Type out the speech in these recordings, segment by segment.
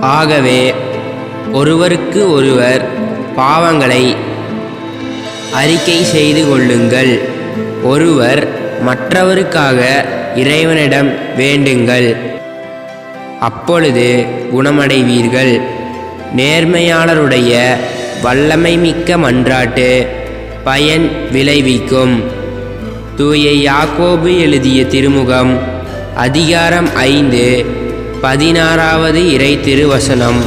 ஆகவே ஒருவருக்கு ஒருவர் பாவங்களை அறிக்கை செய்து கொள்ளுங்கள். ஒருவர் மற்றவருக்காக இறைவனிடம் வேண்டுங்கள், அப்பொழுது குணமடைவீர்கள். நேர்மையாளருடைய வல்லமை மிக்க மன்றாட்டு பயன் விளைவிக்கும். தூய யாக்கோபு எழுதிய திருமுகம் அதிகாரம் 5 16வது இறை திருவசனம்.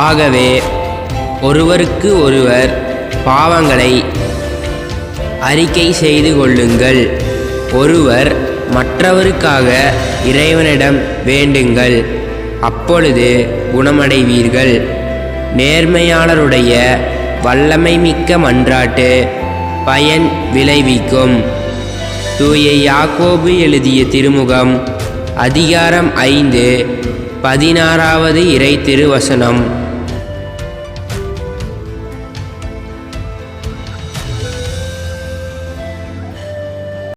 ஆகவே ஒருவருக்கு ஒருவர் பாவங்களை அறிக்கை செய்து கொள்ளுங்கள். ஒருவர் மற்றவருக்காக இறைவனிடம் வேண்டுங்கள், அப்பொழுது குணமடைவீர்கள். நேர்மையாளருடைய வல்லமை மிக்க மன்றாட்டு பயன் விளைவிக்கும். தூய யாக்கோபு எழுதிய திருமுகம் அதிகாரம் 5 16வது இறை திருவசனம்.